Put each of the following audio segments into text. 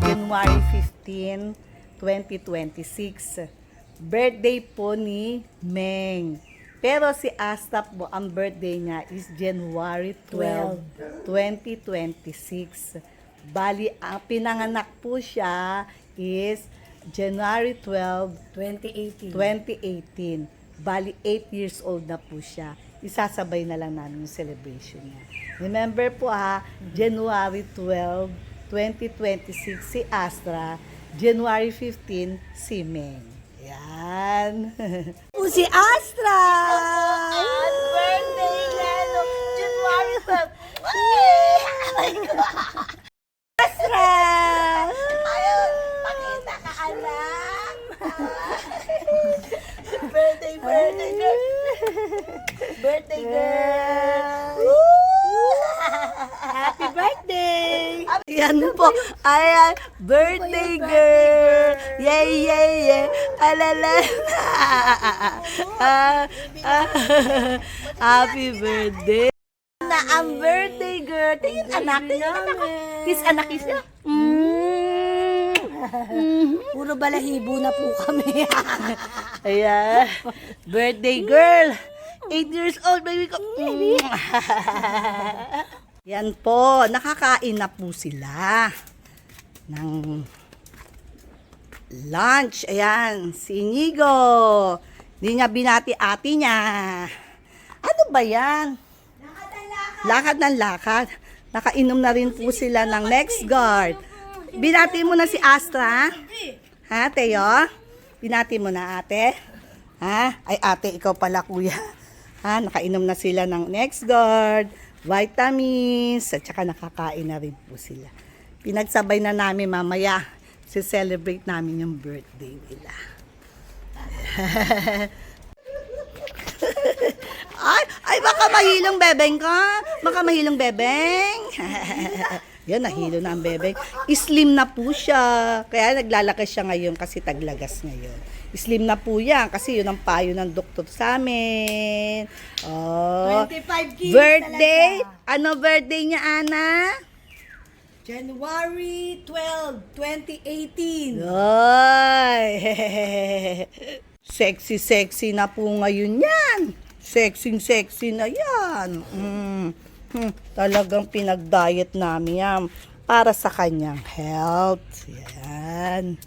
January 15, 2026. Birthday po ni Meng. Pero si Asta po, ang birthday niya is January 12, 2026. Bali, ang pinanganak po siya is January 12, 2018. Bali, 8 years old na po siya. Isasabay na lang namin yung celebration niya. Remember po January 12, 2026 si Astra, January 15 si Meng. Yan. Si Astra! Happy birthday, Lelo! January 12! Oh my God! Astra! Ayun! Pakita ka, anak! Birthday girl! Birthday girl! Happy birthday! Yan po. Ayan, birthday girl! Yay, yay, yay! Alala! Happy birthday! Na ang birthday girl. Tingin anak, Kiss anak, kiss na. Puro balahibo na po kami. Ayan. Birthday girl. 8 years old, baby ko. Yan po. Nakakain na po sila ng lunch. Ayan. Si Inigo. Hindi niya binati ate niya. Ano ba yan? Lakad ng lakad. Nakainom na rin po sila ng Next Guard. Binati mo na si Astra? Ha, Teo? Binati mo na ate? Ha? Ay ate, ikaw pala kuya. Ha, nakainom na sila ng Next Guard, vitamins, at saka nakakain na rin po sila. Pinagsabay na namin mamaya. Si-celebrate namin yung birthday nila. Ay, baka mahilong bebeng ka. Baka mahilong bebeng. Yan, nahilo na ang bebeng. Slim na po siya. Kaya naglalakas siya ngayon kasi taglagas ngayon. Slim na po yan kasi yun ang payo ng doktor sa amin. Oh, 25 kilos birthday? talaga. Ano birthday niya, Ana? January 12, 2018. Ay, sexy na po ngayon yan. Sexy na yan. Talagang pinag-diet namin yan para sa kanyang health. Yan.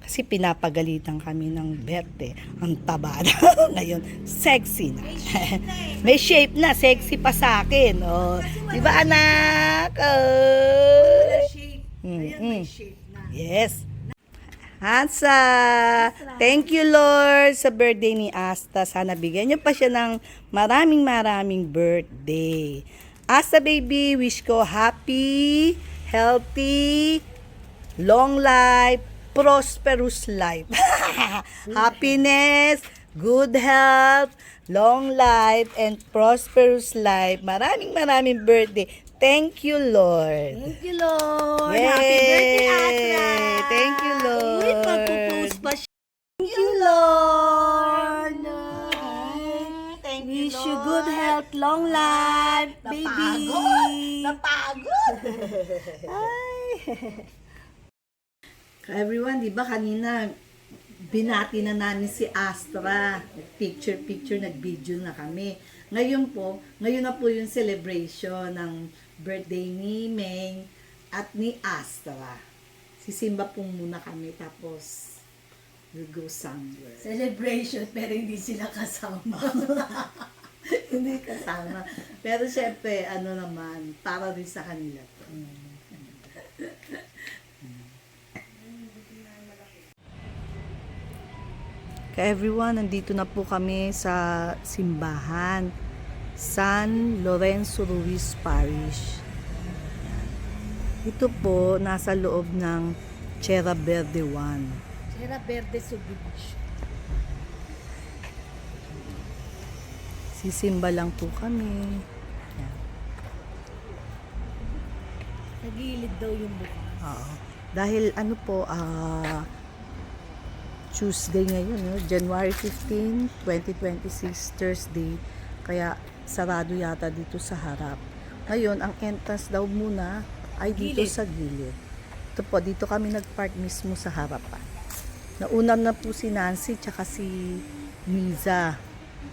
Kasi pinapagalitan kami ng birthday. Ang taba na. Ngayon, sexy na. May shape na. Sexy pa sa akin. Oh. Diba, anak? Oh. Shape. Ayan, may shape na. Yes. Hansa, thank you Lord sa birthday ni Asta. Sana bigyan niyo pa siya ng maraming birthday. Asta baby, wish ko happy, healthy, long life, prosperous life. Happiness, good health, long life, and prosperous life. Maraming birthday. Thank you, Lord. Thank you, Lord. Yay! Happy birthday, Astra. Thank you, Lord. Uy, magpo-post pa siya. Thank you, Lord. Thank Wish you good health, long life, baby. Napagod. Ay. Everyone, di ba kanina binati na namin si Astra. Picture, nag-video na kami. Ngayon na po yung celebration ng birthday ni Meng at ni Astra. Sisimba po muna kami tapos we'll go somewhere. Celebration, pero hindi sila kasama. Hindi kasama. Pero syempre, para rin sa kanila to. Kaya everyone, nandito na po kami sa simbahan. San Lorenzo Ruiz Parish. Ito po, nasa loob ng Sierra Verde 1. Sierra Verde Subdivision. Sisimba lang po kami. Yan. Sa gilid daw yung bukas. Oo. Dahil ano po, Tuesday ngayon, no? January 15, 2026, Thursday. Kaya sarado yata dito sa harap. Ngayon, ang entrance daw muna ay dito Gilid. sa gilid. Ito po, dito kami nag-park mismo sa harapan. Naunam na po si Nancy tsaka si Miza.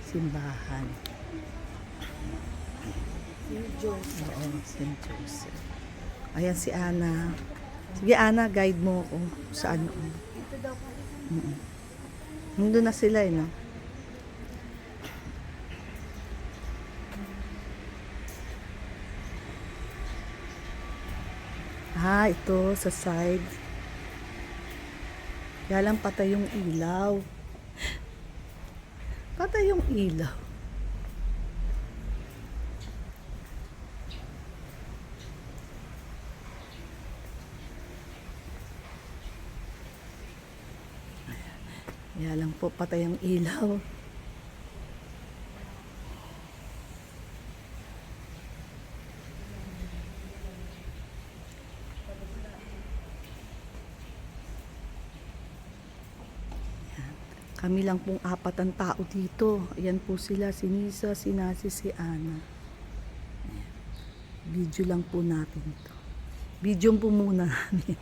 Simbahan. Si Joseph. Oo, St. Joseph. Ayan si Ana. Sige Ana, guide mo ako saan ako. Ito daw pa. Nandun na sila no? Ito sa side. Kaya lang patay yung ilaw. Patay yung ilaw. Kaya lang po patay ang ilaw. Kami lang pong apat ang tao dito. Ayan po sila, si Nisa, si Nasi, si Ana. Ayan. Video lang po natin ito. Video po muna namin.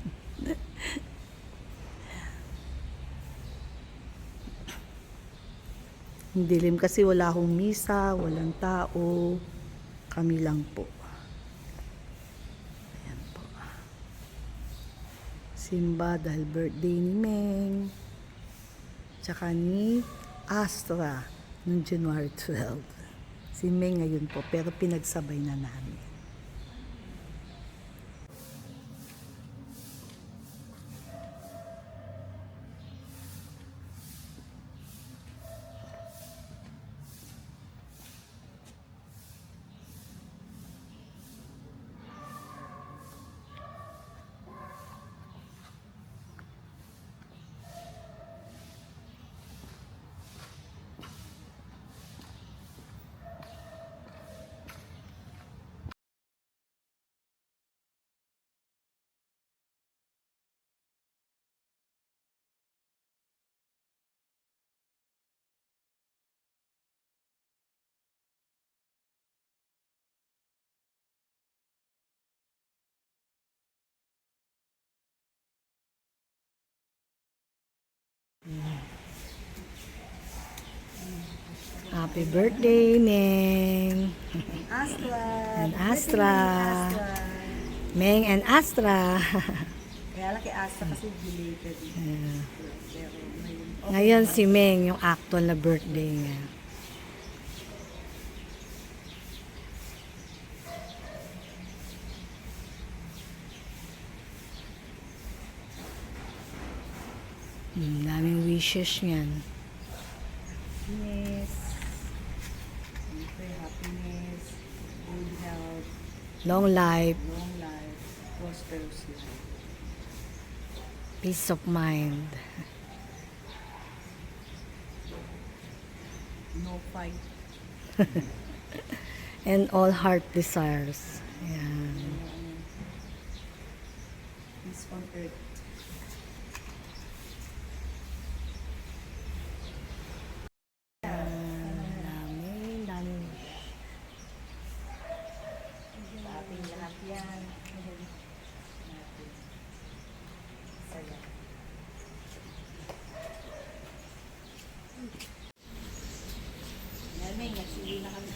Ang dilim kasi wala akong misa, walang tao. Kami lang po. Ayan po. Simba dahil birthday ni Meng. Tsaka ni Astra noong January 12. Si Meng ngayon po, pero pinagsabay na namin. Happy birthday, Meng. Astra. And Astra. Meng and Astra. Kaya lang kay Astra kasi belated. Ngayon si Meng, yung actual na birthday niya. Daming wishes niyan. Happiness. Siyempre, happiness. Good health. Long life, Long life. Prosperous life. peace of mind. No fight. And all heart desires. Ayan. Peace on earth. Daming. Sa ating lahat yan. Saya. Yan, nagsili na kami.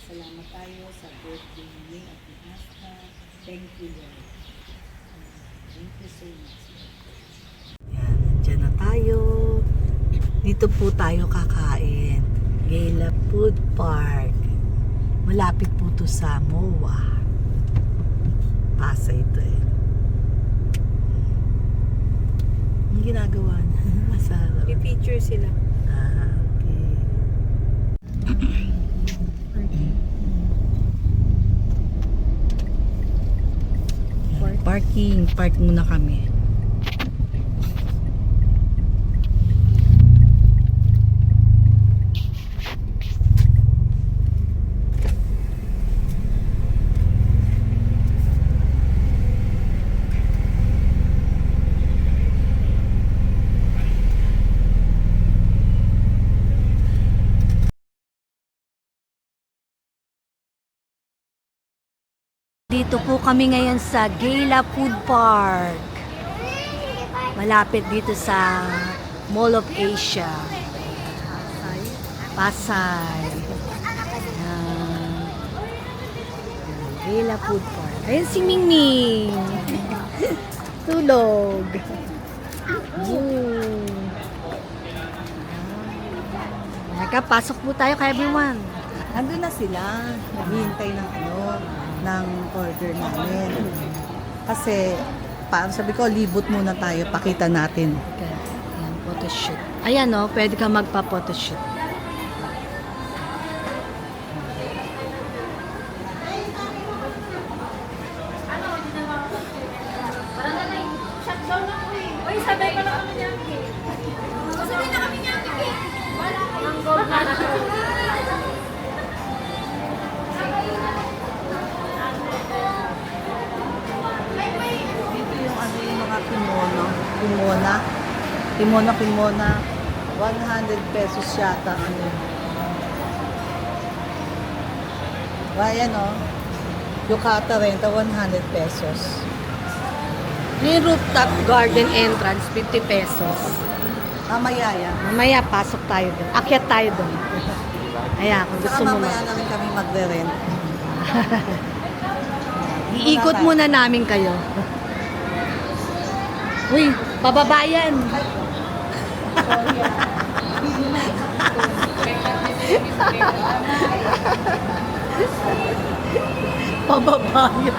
Salamat tayo sa birthday ni at ni Asta. Thank you, Lord. Thank you so much. Yan, nandiyan na tayo. Dito po tayo kakain. Gala Food Park. Malapit po to sa MOA. Pasay ito eh. ginagawa niya? Masarap. I-feature sila. Ah, okay. Parking. Park muna kami. Dito po kami ngayon sa Gala Food Park. Malapit dito sa Mall of Asia. Pasay. Ayan. Gala Food Park. Ayun si Mingming. Tulog. Teka, pasok po tayo kay everyone. Nandun na sila, naghihintay ng order namin. Kasi, parang sabi ko, libot muna tayo, pakita natin. Okay. Ayan, photoshoot. Ayan o, pwede ka magpa-photoshoot. Uy, sabay pa lang kami niya. Sabay na kami niya. Wala kayong gold. Dito yung yung mga kimona, 100 pesos yata. Ayan o, yukata renta, 100 pesos. Yung rooftop garden entrance, 50 pesos. Mamaya yan. Mamaya, pasok tayo doon. Akyat tayo doon. Ayan, kung gusto Saka mo mamaya na rin kami magre-rent. Iikot muna namin kayo. Uy, pababayan. Pababayan.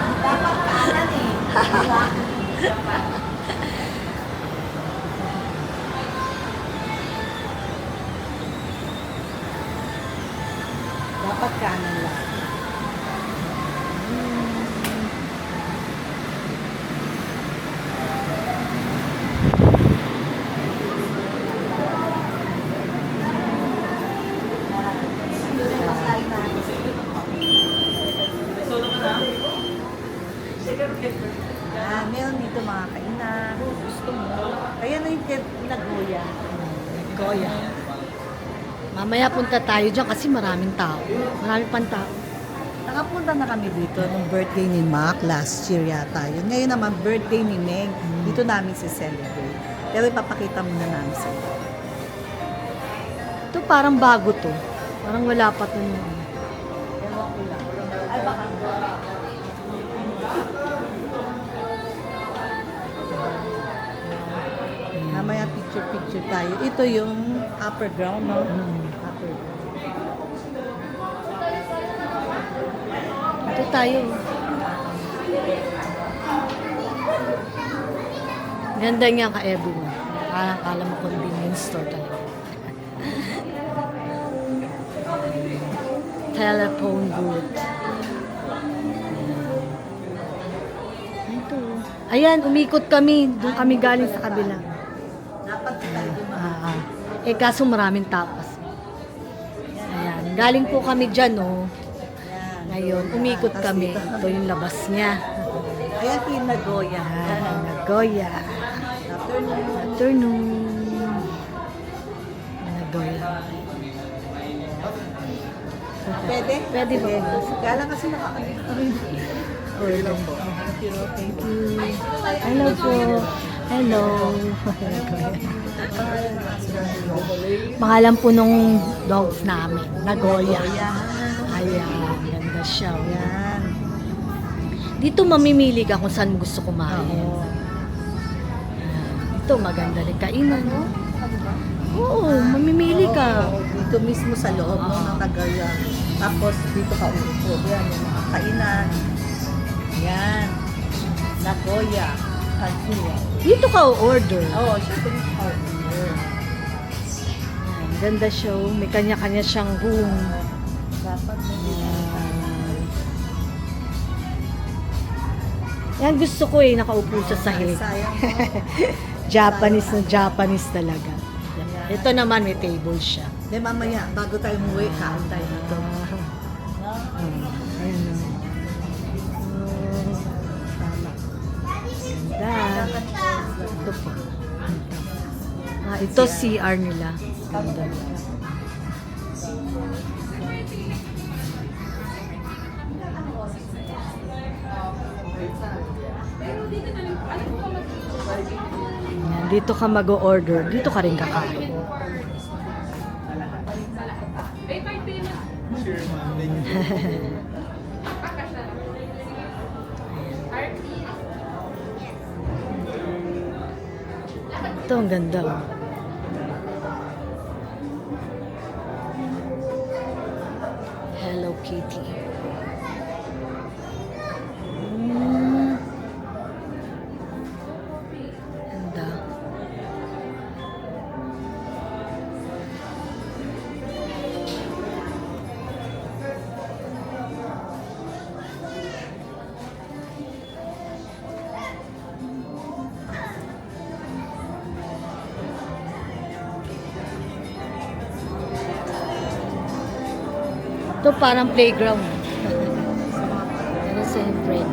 Dapat kanan lang. Meron dito mga kainan. Gusto mo. Kaya na yung Nagoya. Goya. Mamaya punta tayo dyan kasi maraming tao. Maraming pang tao. Nakapunta na kami dito nung birthday ni Mac last year yata. Yun. Ngayon naman birthday ni Meg. Dito namin si celebrate. Pero ipapakita muna namin sa inyo. Ito parang bago to. Parang wala pa to. Ewan ko lang. Ay baka. Mamaya picture tayo. Ito yung upper ground, no? Upper ground. Ito tayo. Ganda niya ka everyone. Parang kala mo convenience store talaga. Telephone booth. Ito. Ayan, umikot kami. Doon kami galing sa kabila. Dapat tayo Kaso maraming tapas. Ayan, galing po kami dyan, oh. Ngayon, umikot kami. Ito yung labas niya. Ayan, yung Nagoya. Ayan, Nagoya. Afternoon. Nagoya. Pwede? Pwede ba? Kaya lang kasi nakakalimutan kami. Okay lang po. Thank you. Hello po. Hello. Pangalan po nung dogs namin, Nagoya. Ayan, ganda siya. Yan. Dito mamimili ka kung saan mo gusto kumain. Ayan. Ito maganda rin kainan, no? Oo, mamimili ka. Dito mismo sa loob ng Nagoya. Tapos dito ka upo. Yan, yung mga kainan. Yan. Nagoya. Kazuya. Dito ka order. Oo, syempre yung order. Ganda siya. Oh. May kanya-kanya siyang room. Dapat na Yan gusto ko eh, nakaupo sa sahig. sayang mo. Japanese na Japanese talaga. Ito naman may table siya. Hindi, mamaya, bago tayo umuwi, kain tayo dito. Ayan o. Tama. Ganda. Ito po. Ito CR nila. Ganda. Yan, dito ka mag-order. Dito ka rin kakain. Ito ang ganda. Oh. Hello Kitty. Ganda. Ito parang playground. Ano sa friend?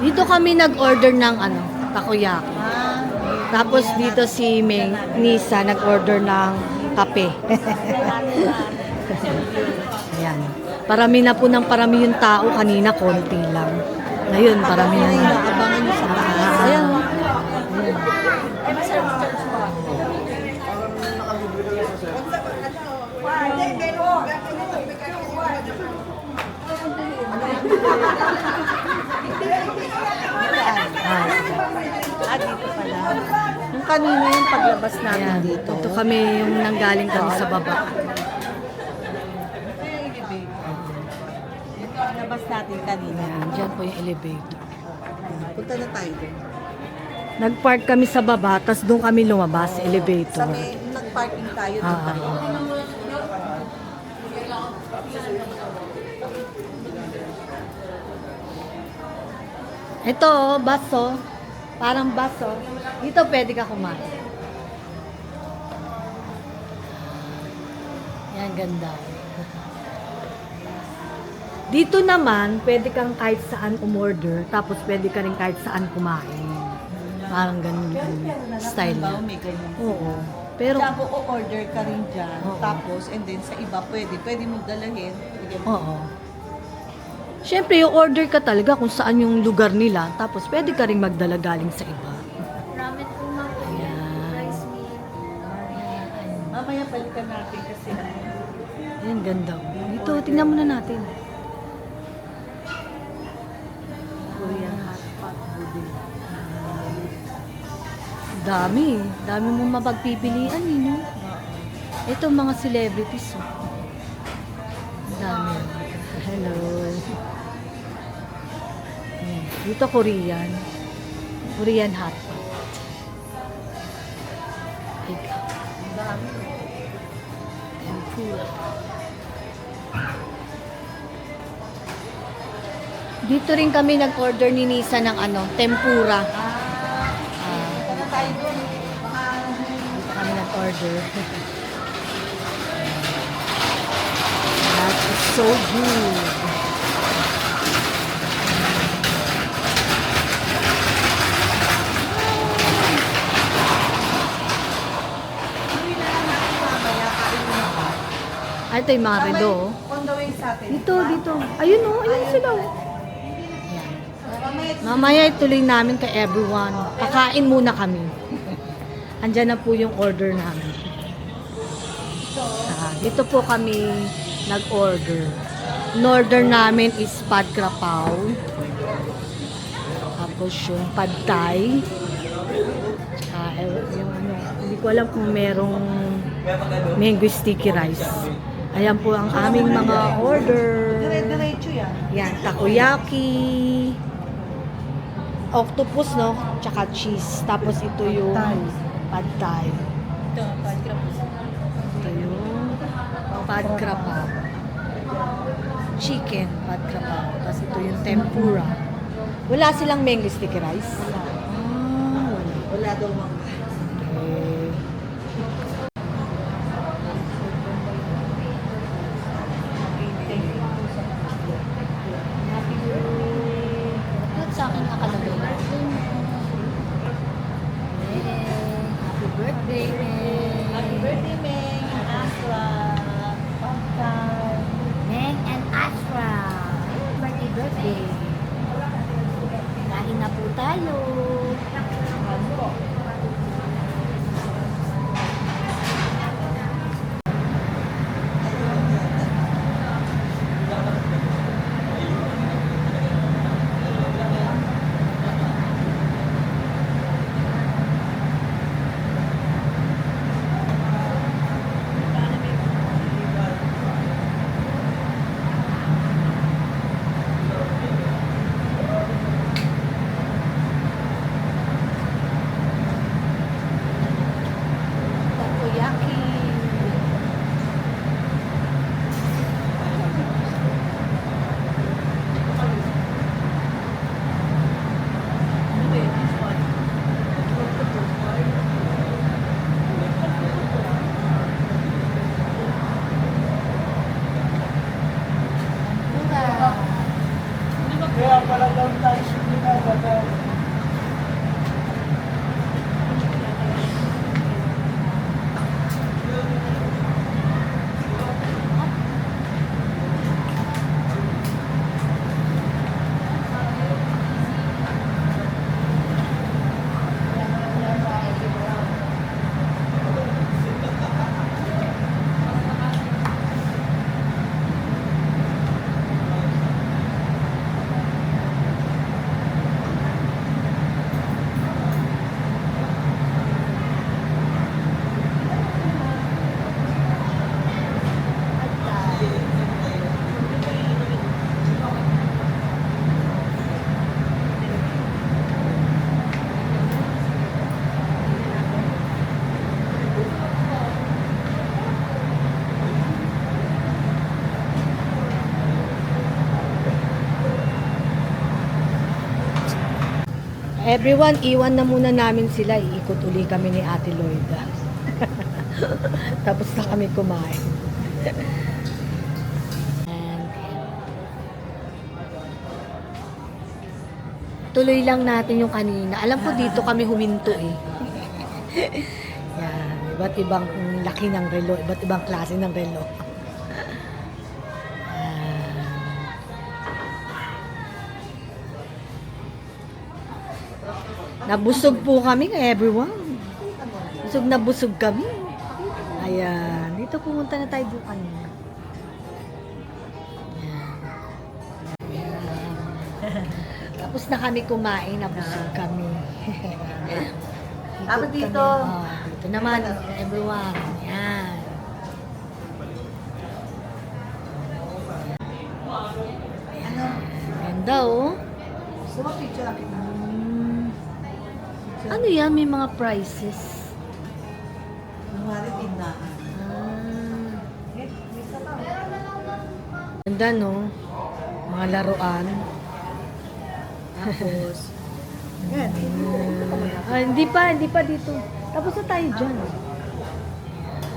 Dito kami nag-order ng ano, takoyaki. Tapos dito si Nisa nag-order ng kape. Ayan. Parami na po ng parami yung tao. Kanina, konti lang. Ngayon, parami na. Abangan nyo sa taas. Ayan. Dito pala. Yung kanina yung paglabas namin Ayan. dito. Ito kami yung nanggaling kami sa baba. Paglabas natin kanina. Ayan. Diyan po yung elevator. Punta na tayo doon. Nag-park kami sa baba, tapos doon kami lumabas sa Sa elevator. may, nag-parking tayo doon Ah, tayo. Ito, oh, baso. Parang baso. Dito pwede ka kumain. Yan, ganda. Dito naman, pwede kang kahit saan umorder, tapos pwede ka rin kahit saan kumain. Parang ganun yung style niya. Halimbawa, may ganyan. Oo. Pero, Pero o-order ka rin dyan. Oo. Tapos, and then sa iba pwede mo dalahin. oo. Siyempre, yung order ka talaga kung saan yung lugar nila, tapos pwede ka rin magdala galing sa iba. Ayan. Mamaya balikan natin kasi Ayan, ganda. Dito, tingnan muna natin. Korean hot pot budin. Dami. Dami mong mapagpipilian, eh, no? Ito, mga celebrities, oh. Ang dami. Hello. Ayan. Dito, Korean. Korean hot pot. Ikaw. Ang dami. Tempura. Dito rin kami nag-order ni Nisa ng ano, tempura. Punta tayo doon. Dito kami nag-order. That is so good. Mamaya kain mo na. Ay, ito yung mga redo. Oh. On the way sa atin. Dito, dito. Ayun oh, ayun sila. Oh. Ayan. Mamaya ituloy namin kay everyone. Kakain muna kami. Andyan na po yung order namin. Dito po kami nag-order. In-order namin is pad krapaw. Tapos yung pad thai. Tsaka yung ano, ko alam kung merong mango sticky rice. Ayan po ang aming mga order. Dire-diretso yan. Yan, takoyaki, octopus, no? Tsaka cheese. Tapos ito yung pad thai. Ito yung pad krapap. Chicken pad krapap. Tapos ito yung tempura. Wala silang mango sticky rice? Wala. Wala daw mga. Okay. Happy birthday. At sa akin nakalagay na. Happy birthday, Meng. Happy birthday, Meng. Asra. Pagkar. Meng and Astra. Birthday. Kain na po tayo. Takoyaki. Kaya pala daw tayo sinigada. Everyone, iwan na muna namin sila. Iikot uli kami ni Ate Lloyda. Tapos na kami kumain. And, tuloy lang natin yung kanina. Alam ko dito kami huminto eh. Yan, iba't ibang laki ng relo, iba't ibang klase ng relo. Nabusog po kami kay everyone. Busog na busog kami. Ayan. Dito pumunta na tayo doon kanina. Ayan. Tapos na kami kumain. Nabusog kami. Tapos dito. Dito naman everyone. Ayan. Ganda oh. Gusto mo picture natin? Ano yan? May mga prices. Kunwari tindahan. Ganda no? Mga laruan. Tapos, yan. Hindi pa dito. Tapos na tayo dyan.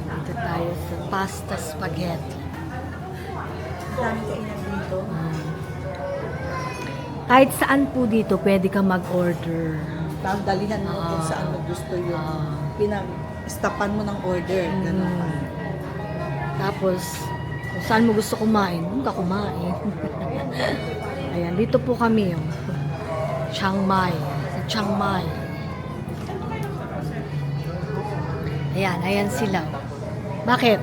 Dito tayo sa pasta spaghetti. Dami kainan dito. Kahit saan po dito, pwede ka mag-order. Tapos dalihan mo kung saan mo gusto yung pinag-stapan mo ng order. Ganun pa. Tapos, kung saan mo gusto kumain, doon ka kumain. Ayan, dito po kami yung Chiang Mai. Sa Chiang Mai. Ayan, ayan sila. Bakit?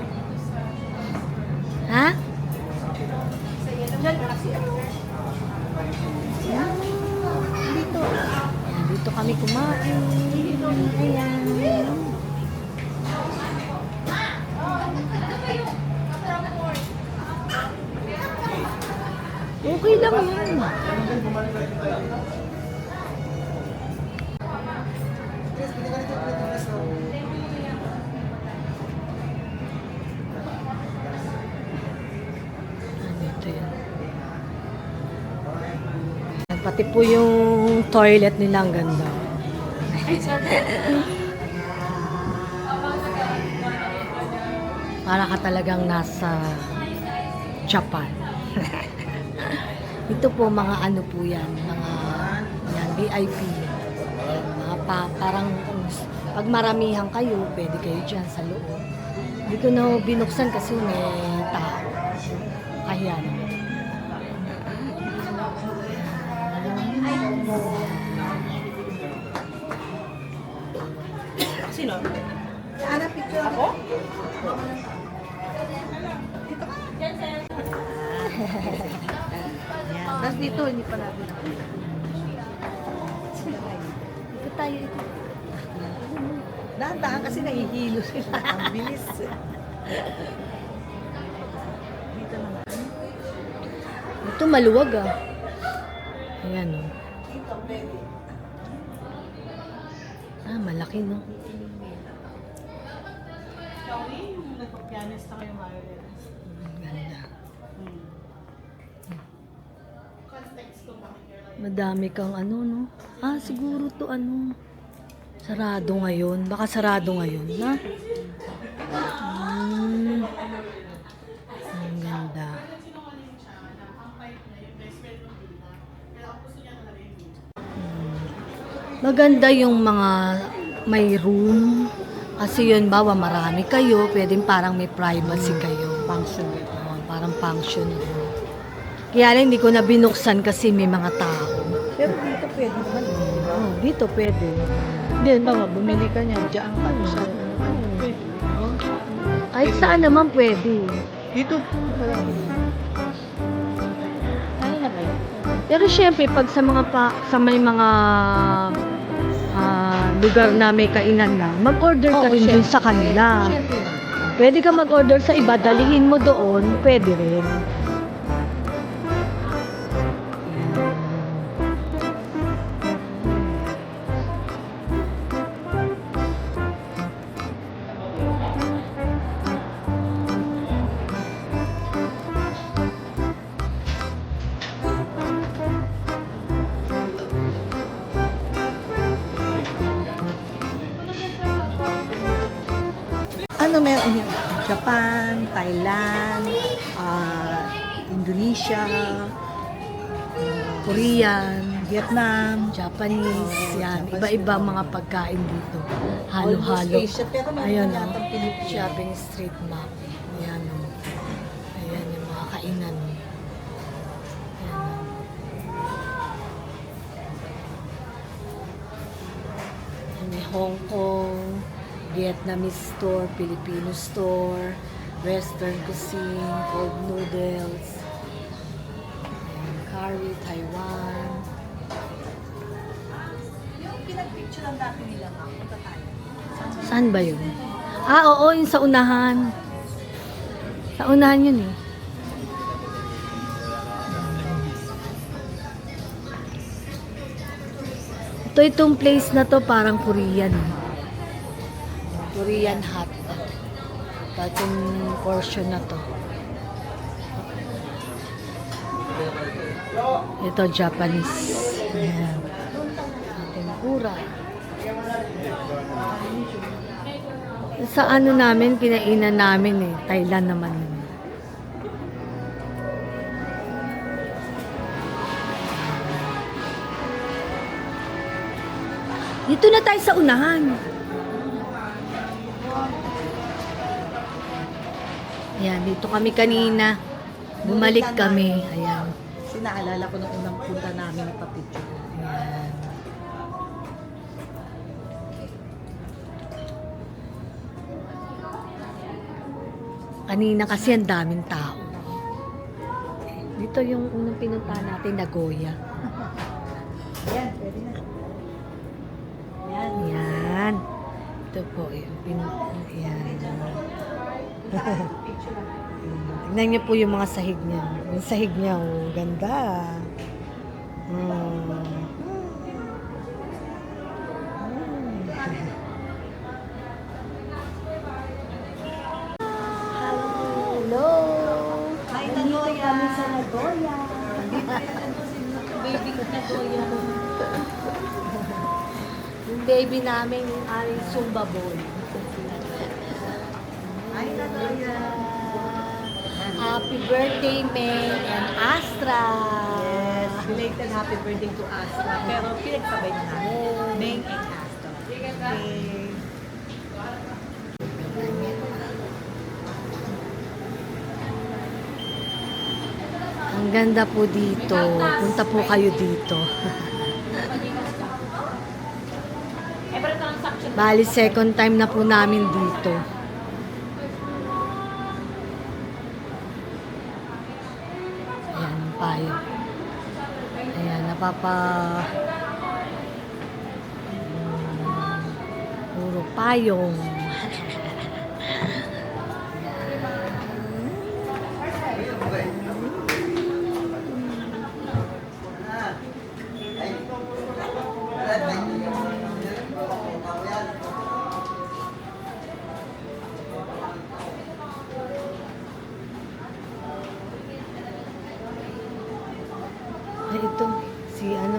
Ha? Dito kami kumain. Ayan. Okay lang yan. Ito yan. Pati po yung toilet nila ang ganda. Para ka talagang nasa Japan. Ito po mga ano po yan, mga yan, VIP. Mga parang pag maramihan kayo, pwede kayo dyan sa loob. Hindi ko na binuksan kasi may tao. Kaya naman. Sino? Ana, picture ako? Yan. Tapos dito, hindi pa natin nakita. Ito tayo ito. Dahan-dahan kasi nahihilo sila. Ang bilis. Dito naman. Ito maluwag ah. Ayan o. Ah, malaki no. Nagpa-pianist na kayo, Marilyn. Ang ganda. Madami kang ano no. Ah, siguro to ano. Sarado ngayon. Baka sarado ngayon na. Ang ganda. Maganda yung mga may room. Kasi yun, bawa marami kayo, pwedeng parang may privacy kayo. Function. Parang function room. Kaya lang hindi ko na binuksan kasi may mga tao. Pero dito pwede naman. Oh, dito pwede. Hindi, bawa, bumili ka niya. Diyan ka siya. Pwede. Kahit saan naman pwede. Dito. Ano na kayo? Pero syempre, pag sa mga sa may mga lugar na may kainan lang, mag-order ka rin dun sa kanila. Siyempre. Pwede ka mag-order sa iba, dalihin mo doon, pwede rin. Ano meron yan? Japan, Thailand, Indonesia, Korean, Vietnam, Japanese, yan. Japanese. Iba-iba mga pagkain dito. almost Halo-halo. Asia, pero meron Ayan o. yatang Pilipinas. Shopping street map. Ayan o. Ayan yung mga kainan. Ayan o. May Hong Kong, Vietnamese store, Filipino store, Western cuisine, cold noodles, ayan, curry, Taiwan. Yung pinag-picture lang dati nila, punta tayo. Saan ba yun? Ah, oo, yung sa unahan. Sa unahan yun eh. Itong place na to parang Korean. Korean hot. Itong portion na to. Ito Japanese. Ayan. Tempura. Sa ano namin, kinainan namin eh. Thailand naman yun. Dito na tayo sa unahan. Ayan, dito kami kanina. Bumalik kami. Ayan. Kasi naalala ko nung unang punta namin ipapicture. Ayan. Kanina kasi ang daming tao. Dito yung unang pinunta natin, Nagoya. Yan, pwede na. Yan. Yan. Ito po yung pinunta. Yan. Tignan niyo po yung mga sahig niya. Yung sahig niya, oh, ganda. Hmm. Hello! Hi, Nandito Nagoya. kami sa Nagoya. Baby Nagoya. Yung baby namin, yung aming Zumba boy. Hi, Nagoya. Happy birthday, May and Astra! Yes, belated happy birthday to Astra. Pero pinagsabay na natin. Yes. Meng and Astra. Okay. Ang ganda po dito. Punta po kayo dito. Bali, second time na po namin dito. Ayan, payo. Ayan, puro payong. Ay, ito, sino?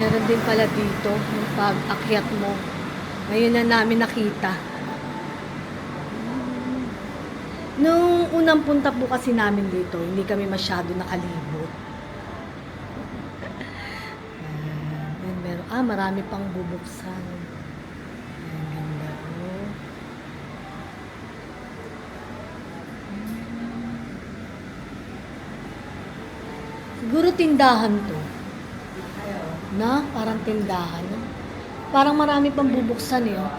Meron din pala dito, yung pag-akyat mo. Ngayon na namin nakita. Nung unang punta po kasi namin dito, hindi kami masyado nakalibot. Marami pang bubuksan. Ang ganda, oh. Siguro tindahan to. Na? Parang tindahan. No? Parang marami pang bubuksan eh. Oh.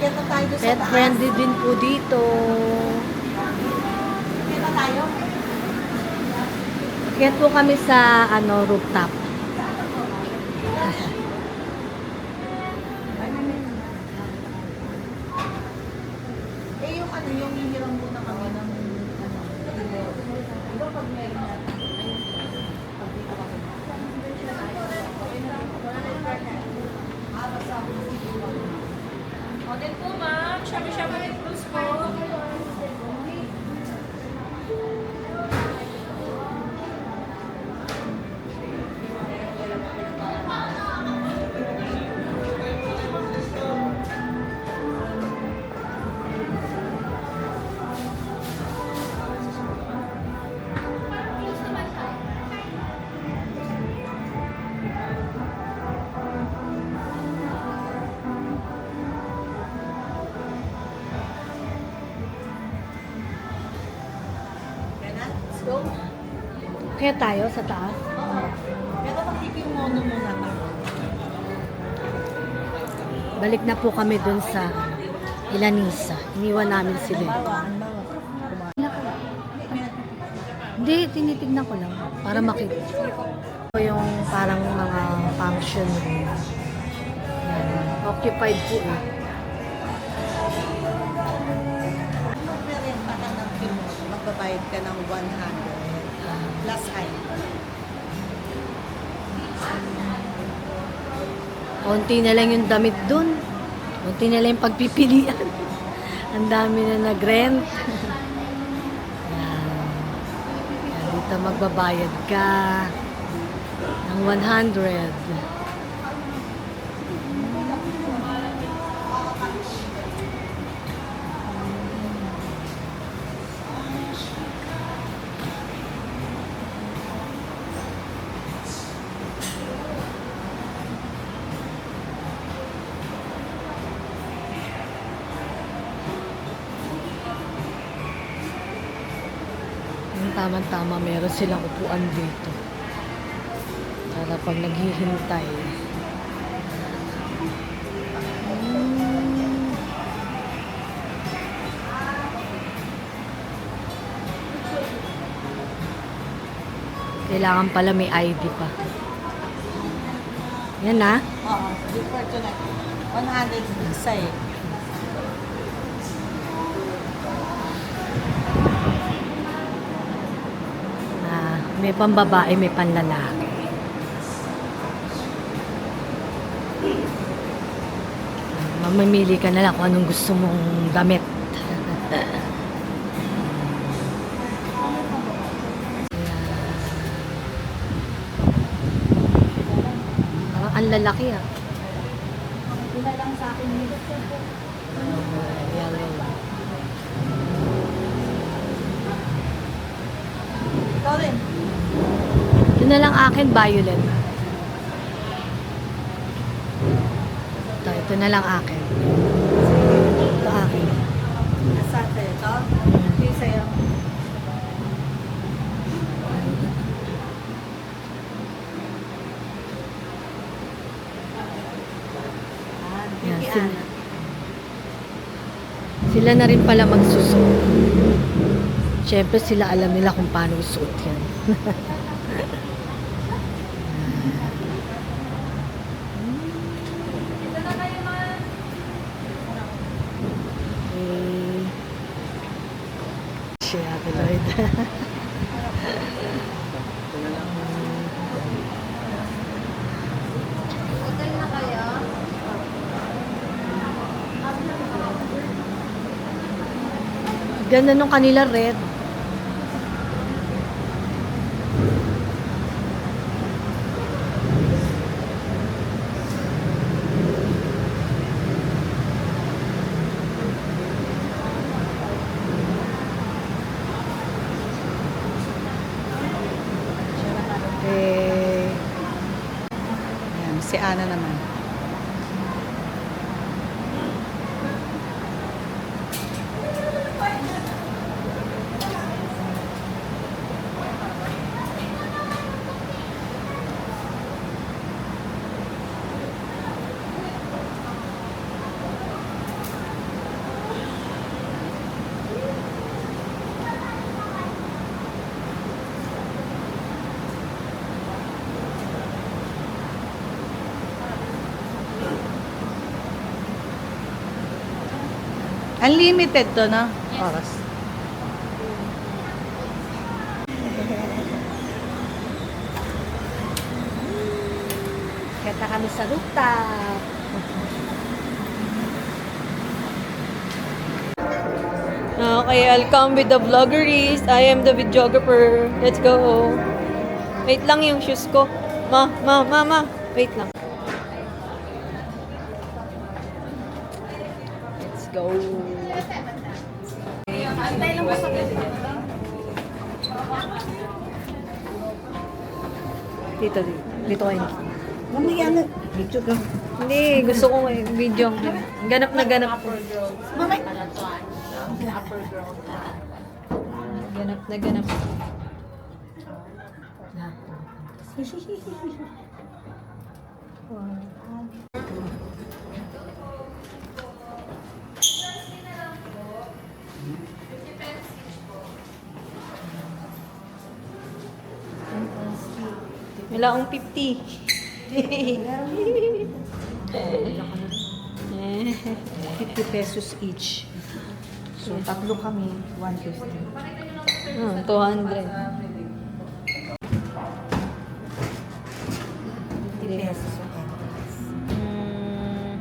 Kaya na tayo doon sa Pet taas. friendly din po dito. Kaya na tayo. Kaya po kami sa rooftop. Yung hihiram muna kami ng Diba pag meron na? Model po, ma'am. Shabu-shabu red blues po. Kaya na? Let's go. Kaya tayo sa taas. Pero mag-keep yung mono muna ba? Balik na po kami dun sa Ilanisa. Iniwan namin sila. Ang bawa. Hindi, tinitignan ko lang para makita. Ito yung parang mga function room. Yan. Occupied po eh. Magre-rent ka ng kimono, magbabayad ka ng 100 plus I. Konti na lang yung damit dun. Konti na lang yung pagpipilian. Ang dami na nag-rent. Yan. Yan, dito magbabayad ka ng 100. Yung tama-tama, meron silang upuan dito. Para pag naghihintay. Kailangan pala may ID pa. Yan na. Oo, before to na. 100 isa eh. May pambabae, may panlalaki. Mamimili ka na lang kung anong gusto mong damit. Parang ang lalaki ah. Una lang sa akin nito. Yellow. Ikaw rin. Ito na lang akin, violet. Ito na lang akin. Ito akin. Nasa atin ito? Okay, sa'yo. Yan, sila na rin pala magsusuot. Siyempre sila alam nila kung paano isuot yan. Siya, Lloyd. Ganda nung kanila red. Yan, si Ana naman. Unlimited to, no? Oras. Kaya kami sa rooftop. Okay, I'll come with the vloggeries. I am the videographer. Let's go. Wait lang yung shoes ko. Ma. Wait lang. Let's go. Dito kayo. Mamaya na. Dito ka. Hindi, gusto ko video. Ganap na ganap. Ganap na ganap. Wala akong 50. 50 pesos each. So, tatlo kami, 150. 200. 50 pesos. Mm,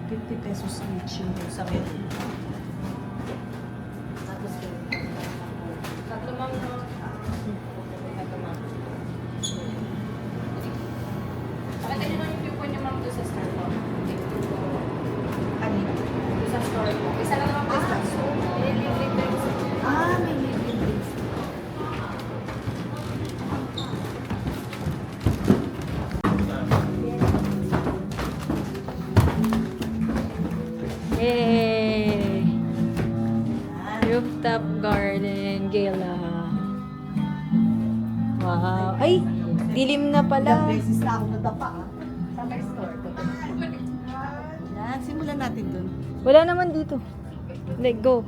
50 pesos each yung sa red. Tatlo ma'am, no? Ito ma'am. Pakita niyo lang yung coupon niyo ma'am doon sa store po. Ano? Doon sa store po. Isa lang naman po sa store. May libre drinks. May libre drinks. Yay! Rooftop garden, gala. Wow. Ay, dilim na Ilang pala. beses na ako nadapa, ah. Sa may store. Yan, simulan natin dun. Wala naman dito. Like, go.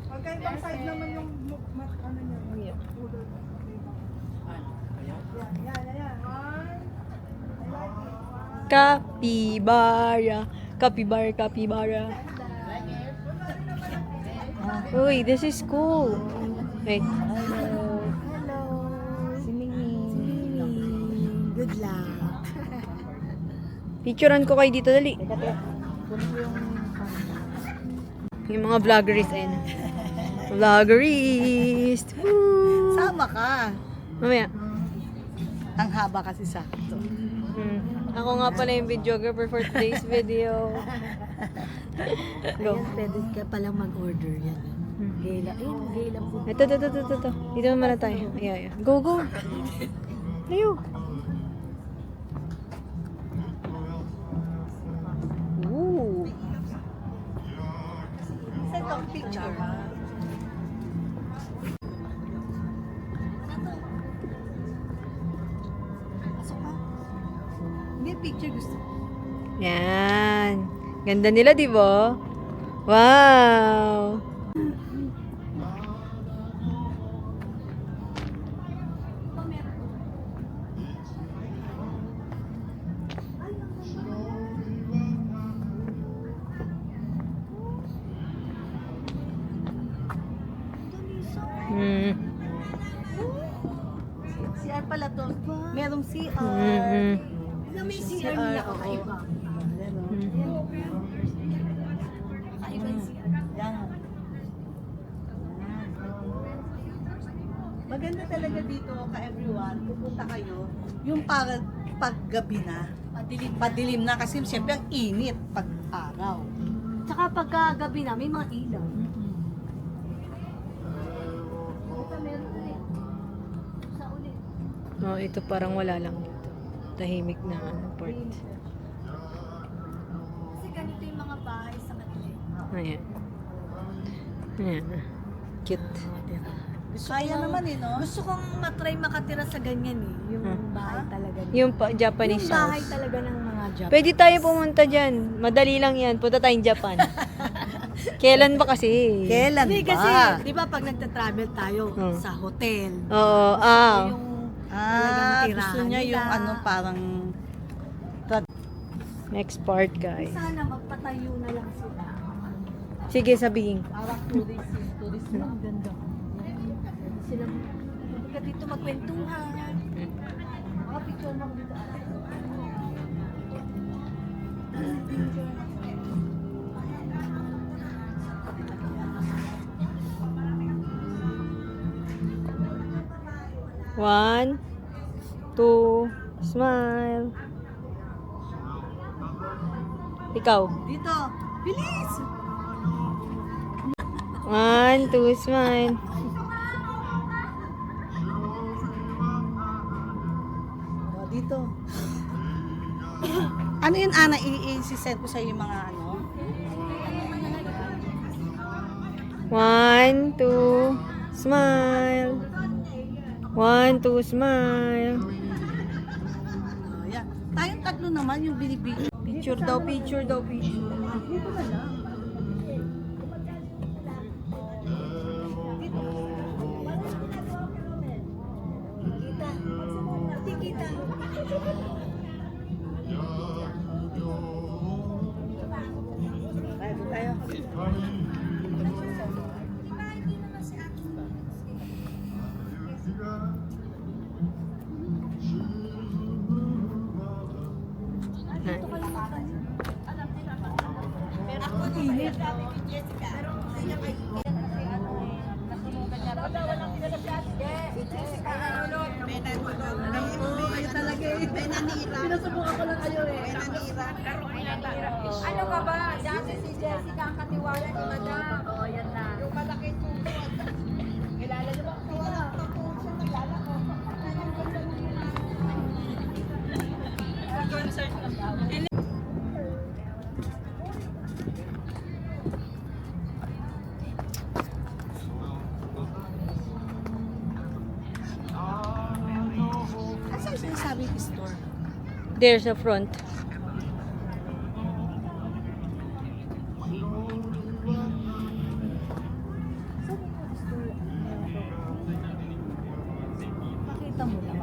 Magkaibang side naman yung ano niya. Capybara. Capybara, capybara. Uy, this is cool. Wait. Good luck. Picturean ko kayo dito, dali. Yung mga vloggeries, ayun. Vloggerist. Woo! Sama ka. Mamaya. Ang haba kasi sakto. Ako nga pala yung videographer for today's video. Go. Ayan, pwede ka palang mag-order yan. Gela. Ayun, gela po. Ito. Dito naman na tayo. Ayan. Go, go. Layo. Ooh. Send ako picture. Pasok ka. Hindi, picture gusto. Yan. Ganda nila, di ba? Wow. Hmm. CR pala to. Merong CR. Mhm. May CR nila kakaiba. Yan. Maganda talaga dito ka everyone. Pupunta kayo. Yung paggabi na. Padilim na kasi siyempre ang init pag araw. Tsaka pagkagabi na, may mga ilaw. Oh, ito parang wala lang dito. Tahimik na part. Kasi ganito yung mga bahay sa kanila. Ayan. Ayan. Cute. Kaya naman eh, no? Gusto kong matry makatira sa ganyan eh. Yung bahay talaga. Yung Japanese Yung bahay house. talaga ng mga Japanese. Pwede tayo pumunta dyan. Madali lang yan. Punta tayong Japan. Kailan ba kasi? Kailan Hindi ba? kasi, di ba pag nagta-travel tayo sa hotel, Oo. yung Gusto talagang tirahan niya yung nila. ano parang Next part, guys. Sana magpatayo na lang sila. Sige, sabihin. parang tourist na. Ang ganda. Sila, pagka dito magkwentuhan. Mga picture mo dito. One, two, smile. Ikaw. Dito. Bilis! One, two, smile. Oh, dito. Ano yun, Ana? I-send ko sa'yo yung mga ano. One, two, smile. One, two, smile. Oh, yan. Tayong tatlo naman yung binibigyan. Picture daw, picture daw, picture. Dito na lang. Tayo. Ano ka ba? Dati si Jessica ang katiwala ni Madam. Oo, yan na. Yung malaki kilala niyo ba? There sa front. Pakita mo lang.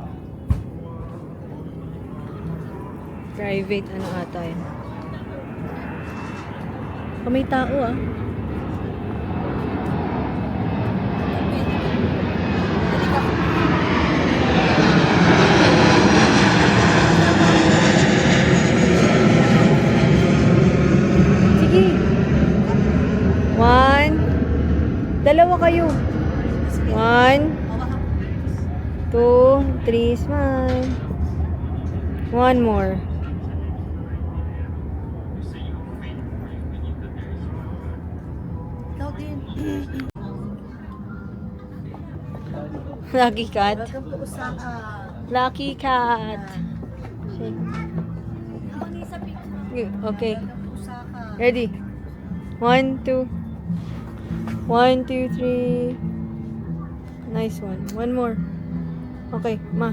Private, ano ata yun. Oh, may tao ah. Sige. One. Dalawa kayo. One. Two. Three. Smile. One more. Ikaw din. Lucky cat. Welcome to Osaka. Lucky cat. Okay. Osaka. Ready? 1, 2. 1, 2, 3. Nice one. One more. Okay, ma.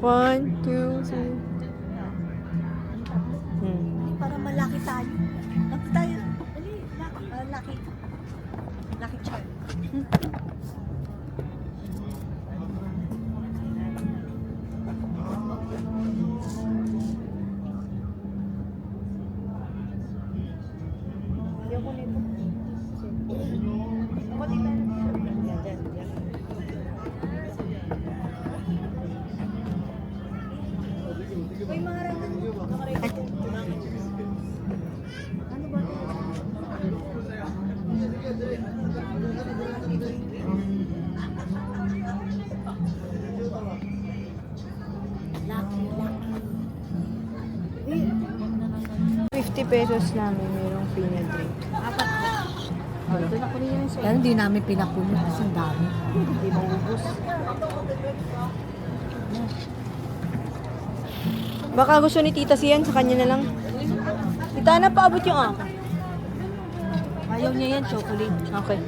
1, 2, 3. Para malaki tayo. Laki tayo. Dali, laki. Laki charm. ₱50 namin mayroong free na drink. Pero hindi namin pinapuno kasi ang dami. Hindi maubos. Baka gusto ni Tita Sian, sa kanya na lang. Tita, na paabot yung akin. Ayaw niya yan, chocolate. Okay.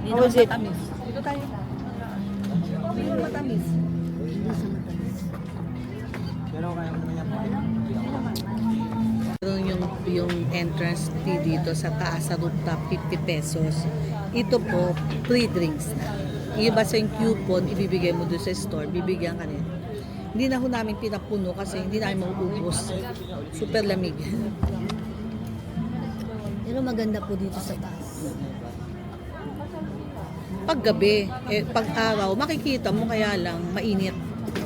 Hindi How was it? matamis. Dito tayo. Hindi naman matamis. Hindi siya matamis. Meron yung entrance fee dito sa taas sa rooftop, ₱50. Ito po, free drinks na. Iba sa yung coupon, ibibigay mo doon sa store, bibigyan ka nila. Hindi na ho namin pinapuno kasi hindi namin mauubos. Super lamig. Pero maganda po dito sa taas. Pag gabi, pag araw, makikita mo kaya lang mainit.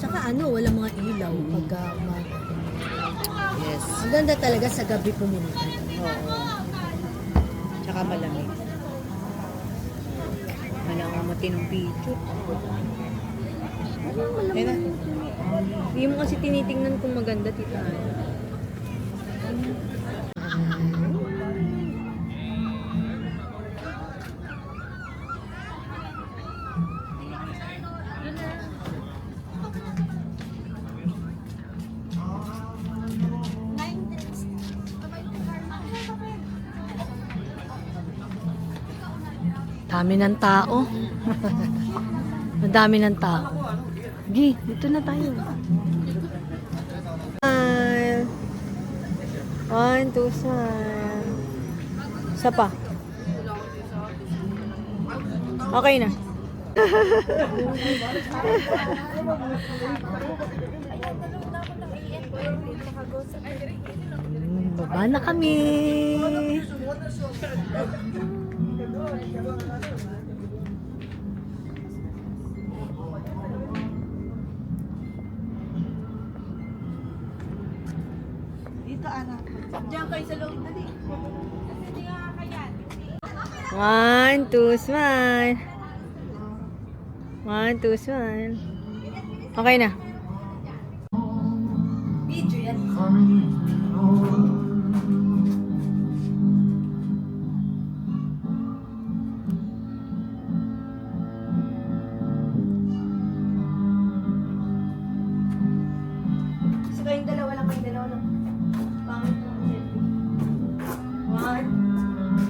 Tsaka ano, walang mga ilaw pagka Yes. Ang ganda talaga sa gabi pumunta. Oo. Tsaka malamig. Wala akong matinong picture. Ayun na. Hindi mo kasi tinitingnan kung maganda, Tita. Dami ng tao. Madami ng tao. Gi, dito na tayo. Smile. 1, 2, smile. Isa pa. Okay na. Baba na kami. Dito, anak. Diyan kayo sa loob, dali. 1, 2, smile. 1, 2, smile. Okay na. Video yan. So kayong dalawa lang. Pangit po ang selfie. 1,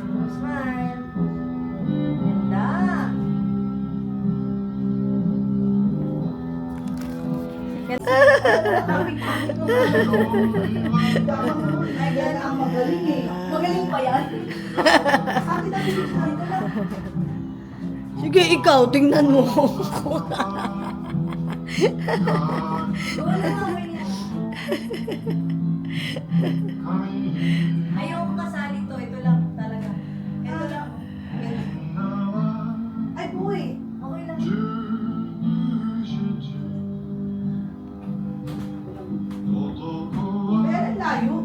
2, smile. Ganda. Ay, yan ang magaling eh. Magaling pa yan. Sige, ikaw, tingnan mo. Ayaw ko kasali to. Ito lang talaga. Ito lang. Ay, boy. Okay lang. Meron layo.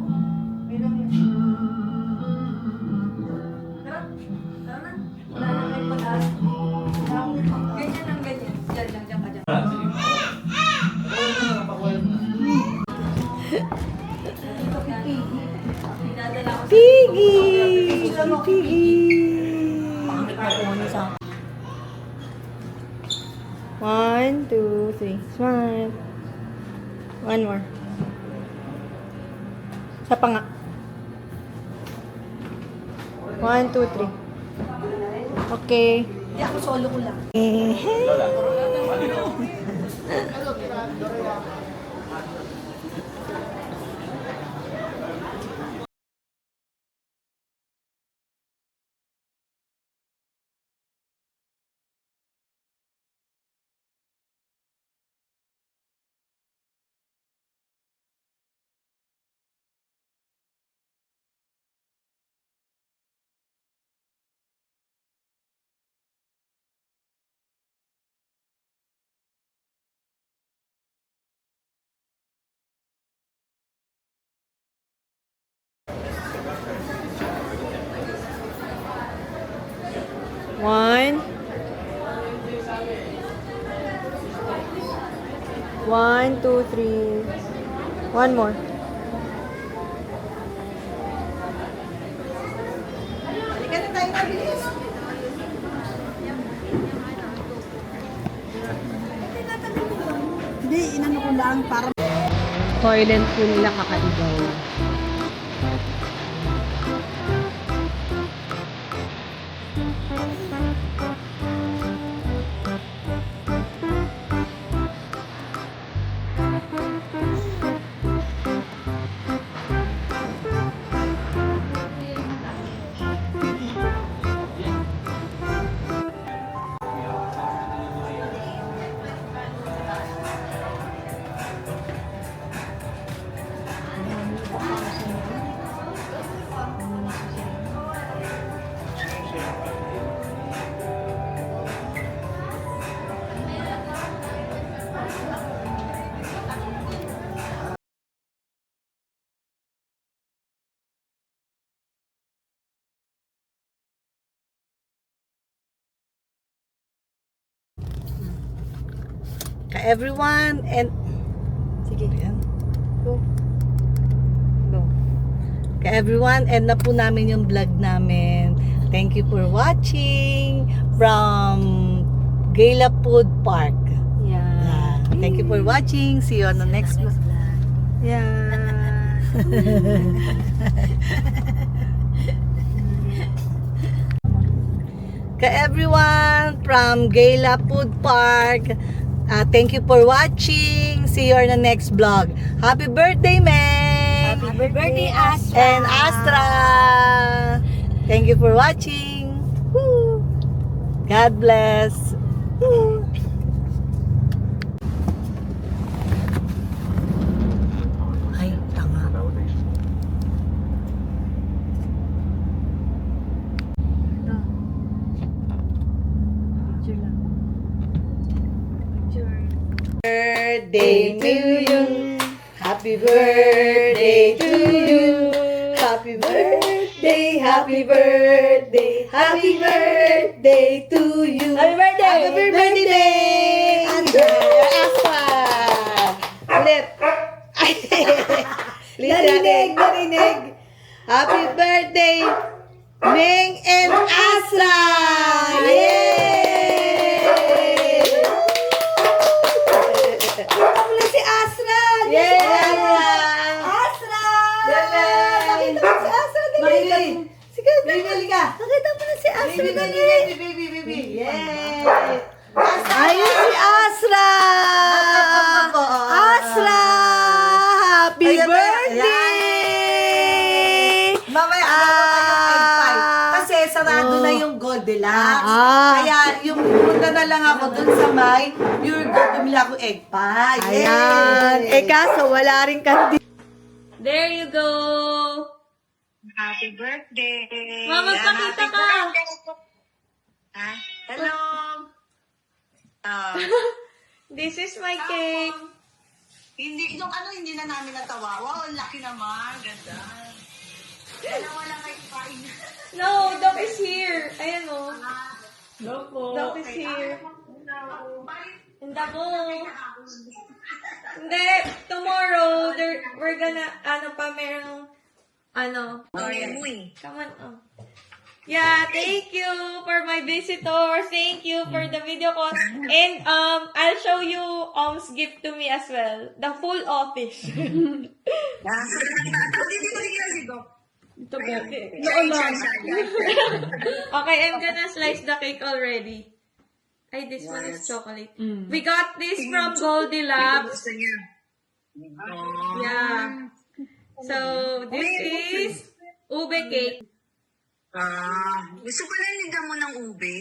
Tara. Tara na. Wala na kayo pag-asa. Ganyan lang, ganyan. Diyan lang, diyan ka dyan. Dinadala ko sa Piggy! Piggy! One, two, three. Smile. One more. Sa panga. One, two, three. Okay. Hindi ako solo ko lang. One. One, two, three. One more. Halika na tayo na, bilis. Hindi, inano ko lang para Toilet po nila kakaibaw. Ka-everyone and Sige. ayan. Go. Go. Ka-everyone, end na po namin yung vlog namin. Thank you for watching from Gala Food Park. Yeah. Thank you for watching. See you on the next vlog. Yeah. Ka-everyone from Gala Food Park. Thank you for watching. See you on the next vlog. Happy birthday, Meg! Happy birthday, Astra! And Astra! Thank you for watching. Woo! God bless. Woo! Ay, tanga. Birthday to you. Happy birthday to you. Happy birthday, happy birthday, happy birthday to you. Happy birthday! Happy birthday! Aspa! Ulit. Narinig, narinig. Happy birthday, Meng and Asra! Yay! Ako na si Asra! Yay! Asra! Nakita mo si Asra, dali. Sige, dali ka. Nakita mo na si Asra, dali. Baby. Yay! Ayun si Asra! Asra! birthday! Mamaya, egg pie. Kasi sarado na yung Goldilocks. Ah. Kaya yung pupunta na lang ako dun sa may Pure Gold, bumili ako egg pie. Ayan. Yay! Kaso wala rin kandi. There you go. Happy birthday! Mama, pakita ka. Ha? Hello! Ah, This is my cake. hindi na namin natawa. Wow, ang laki naman. Ganda. Dalawa lang kayo kain. No, Doc is here. Ayan o. Doc is here. Hindi po. Hindi. Tomorrow, we're gonna, merong, come on, Yeah, thank you for my visitors. Thank you for the video call. And, I'll show you, gift to me as well. The full office. Ito po. Noon lang. Okay, I'm gonna slice the cake already. Ay, this one is chocolate. We got this from Goldilocks. Gusto niya. Yeah. So, this is ube cake. Gusto pala niya mo ng ube.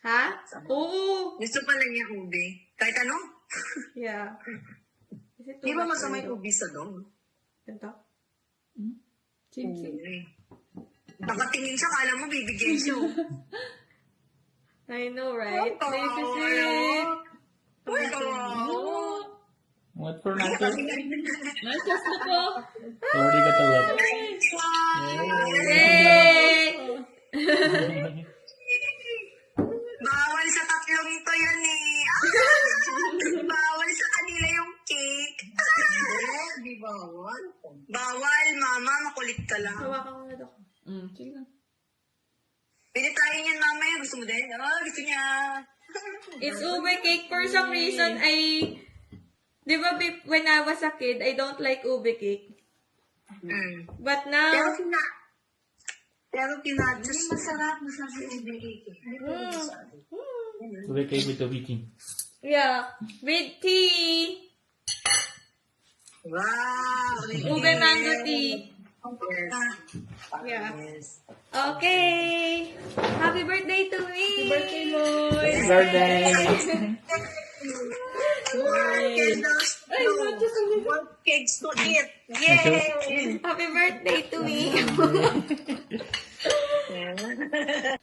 Ha? Oo. Gusto pala niya ube. Kahit ano? Yeah. Is it Di ba too much masama for you? yung ube sa dog? Ito? Chim-chim. Nakatingin siya, kala mo bibigyan siya. I know, right? This is it. What for natin? Just look po. Already got the love. Yay! Bawal sa tatlong ito yan eh. Bawal sa kanila yung cake. Di bawal. Bawal, mama. Makulit ka lang. Hawakan mo na, Doc. Sige lang. Pili tayo yan mamaya. Gusto mo din? Gusto niya. It's ube cake. For some reason, di ba, when I was a kid, I don't like ube cake. But now, Pero pinachos. Masarap. Masarap yung ube cake. Ube cake with the wiki. yeah, with tea. Wow. Ube mango tea. Yeah. Okay. Happy birthday to me. Happy birthday, Lloyd. Birthday! More cakes to eat. Yay! Happy birthday to me. His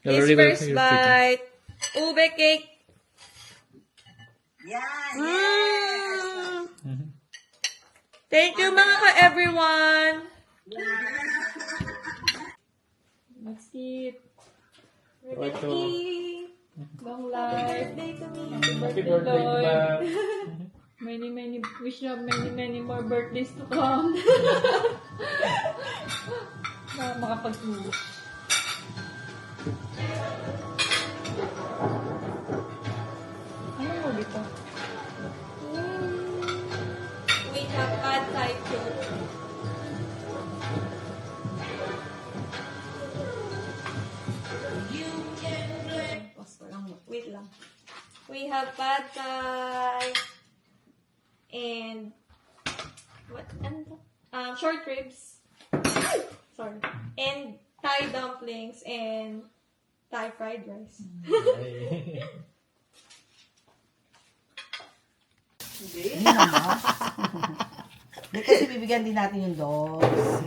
Already got first your bite. Ube cake. Yan. Thank you mga ka-everyone. Let's eat. We're Ito. gonna eat. Long life. Birthday to me. Happy birthday, Bob. Many, wish you have many more birthdays to come. Makapag-uwi. Ano mo dito? We have pad thai too. Wait lang. We have pad thai and what? Short ribs. Sorry. And Thai dumplings and Thai fried rice. Hindi kasi bibigyan din natin yung dogs.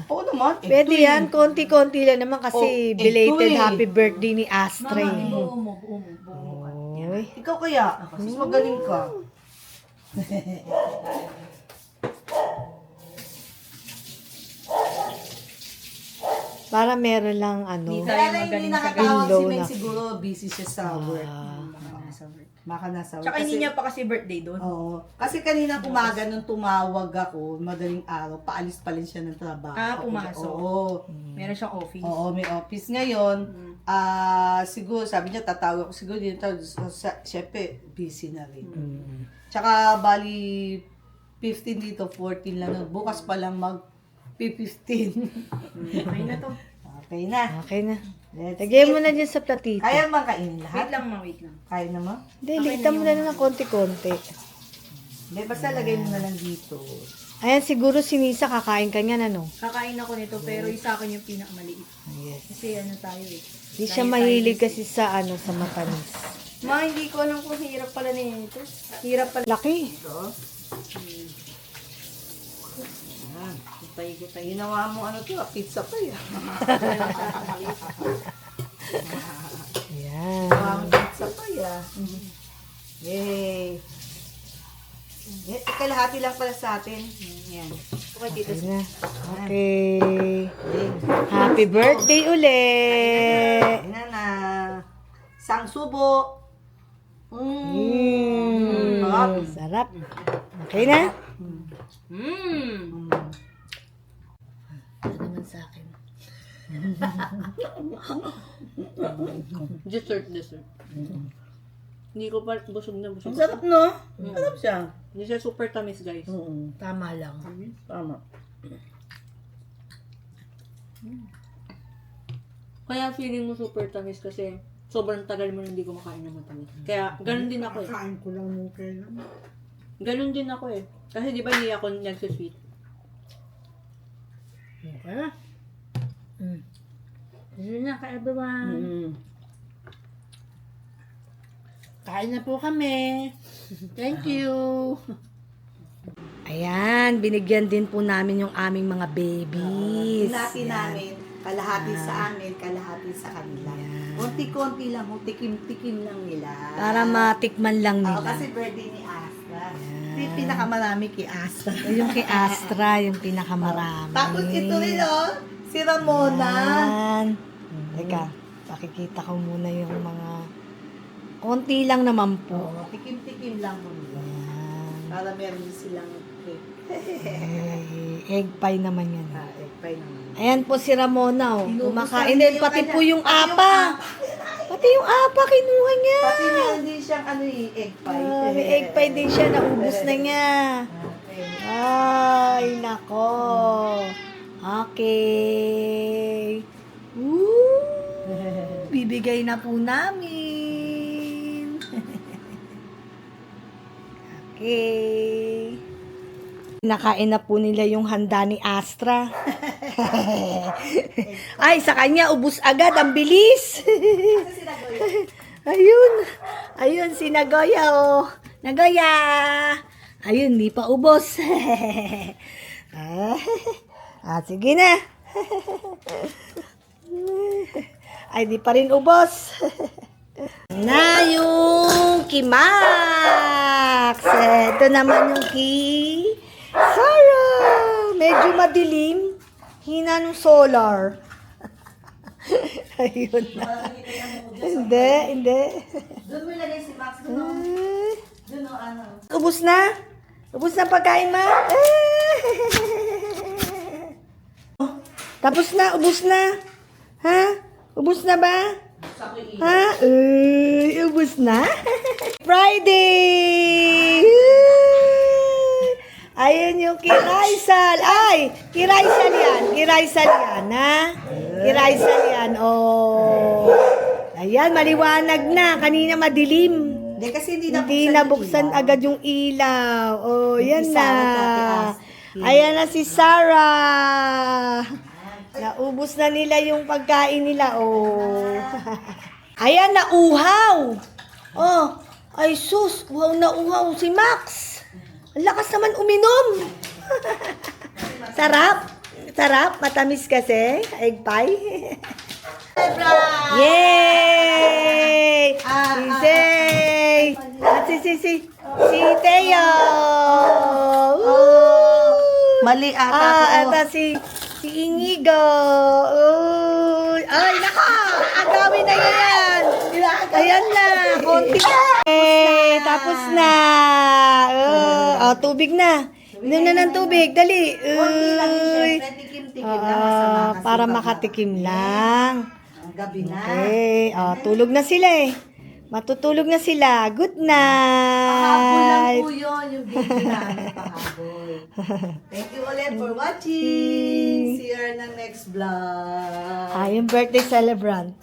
Oo naman. Pwede yan, konti-konti lang naman kasi belated eh. happy birthday ni Astray. Oy. Ikaw kaya, mas magaling ka. Para meron lang ano. Kaya lang hindi nakatawag si Window Meng, na. siguro busy siya sa work. Baka nasa work. Tsaka hindi Kasi- niya pa kasi birthday doon. Oo. Kasi kanina umaga nung tumawag ako, madaling araw, paalis pa rin siya ng trabaho. Pumasok. Oo. Meron siyang office. Oo, may office ngayon. Siguro, sabi niya, tatawag ako siguro dito. Siyempre, busy na rin. Tsaka, bali, 15 dito, 14 lang. Bukas pa lang mag-15. Okay na to. Okay na. Okay na. Let's Lagyan eat. mo na dyan sa platito. Kaya bang kainin lahat? Wait lang ma, wait lang. Kaya na mo? Hindi, litan mo na lang ng konti-konti. Hindi, basta lagay mo na lang dito. Ayan, siguro si Nisa kakain ka niyan, ano? Kakain ako nito, pero isa akin yung pinakamaliit. Yes. Kasi ano tayo eh. Di siya mahilig kasi sa, ano, sa matamis. Ma, hindi ko alam kung hirap pala nito. Hirap pala. Laki. Ginawa mo ano to, pizza pa yan. Ayan. Ginawa mo pizza pa yan. Yay! Kalahati lang pala sa atin. Yan. Okay, dito. Okay na. Okay. Happy birthday ulit. Yan na. Sang subo. Sarap. Sarap. Okay na? Ano naman sa akin? Dessert. Hindi ko pa busog na busog. Ang sarap, no? Sarap siya. Hindi siya super tamis, guys. Tama lang. Tama. Kaya feeling mo super tamis kasi sobrang tagal mo na hindi kumakain ng matamis. Kaya ganun din ako eh. Kain ko lang nung kailan. Ganun din ako eh. Kasi di ba hindi ako nagsusweet? Okay na. Yun na, everyone. Kain na po kami. Thank you. Ayan, binigyan din po namin yung aming mga babies. Hinati namin. Kalahati sa amin, kalahati sa kanila. Konti-konti lang, tikim-tikim lang nila. Para matikman lang Oo, nila. kasi birthday ni Astra. Ito yung pinakamarami kay Astra. Yung kay Astra, yung pinakamarami. Tapos ito rin, oh, si Ramona. Ayan. Teka, pakikita ko muna yung mga konti lang naman po. Oo, tikim-tikim lang mo nila. Ayan. Para meron din silang cake. Egg pie naman yan. Egg pie naman. Ayan po si Ramona, oh. Inubos Kumakain na din. niya yung Pati kanya. po yung Pati yung apa. Pati yung apa, kinuha niya. Pati meron din siyang egg pie. May egg pie din siya. Naubos na niya. Ay, nako. Okay. Bibigay na po namin. Okay. Nakain na po nila yung handa ni Astra. Ay, sa kanya, ubus agad. Ang bilis. Ayun. Ayun, si Nagoya, oh. Nagoya. Ayun, di pa ubos. Sige na. Ay, di pa rin ubos. Na yung Kimax. Ito naman yung Sarah. Medyo madilim. Hina ng solar. Ayun na. Hindi. Doon mo ilagay si Max. Doon, oh. Doon, oh, ano. Ubus na? Ubus na pagkain, ma? Tapos na, ubus na. Ha? Ubus na ba? Ha? Ubus na? Friday! Ayun yung Kiraysal. Ay! Kiraysal yan. Kiraysal yan, ha? Kiraysal yan. Oh. Ayan, maliwanag na. Kanina madilim. Hindi, kasi hindi Nabuksan yung ilaw. agad yung ilaw. Oh, yan Si na. Sarah, Ayan na si Sarah. Naubos na nila yung pagkain nila. Oh. Ayan, nauhaw. Oh, ay sus. Uhaw na uhaw si Max. Ang lakas naman uminom. Sarap. Sarap. Matamis kasi. Egg pie. Yay! Si Zay! At si Teo! Mali ata Ata si Inigo! Ay, nako! Agawin na yan! Ayan na! Konti na! Tapos na! Tubig na! Inom na ng tubig! Dali! Tikim-tikim lang masama kasi Para baka makatikim lang. ang gabi na. Okay. Tulog na sila eh. Matutulog na sila. Good Pahabol lang night. po yun, yung video namin pahabol. Thank you ulit for watching. See you in the next vlog. Yung birthday celebrant.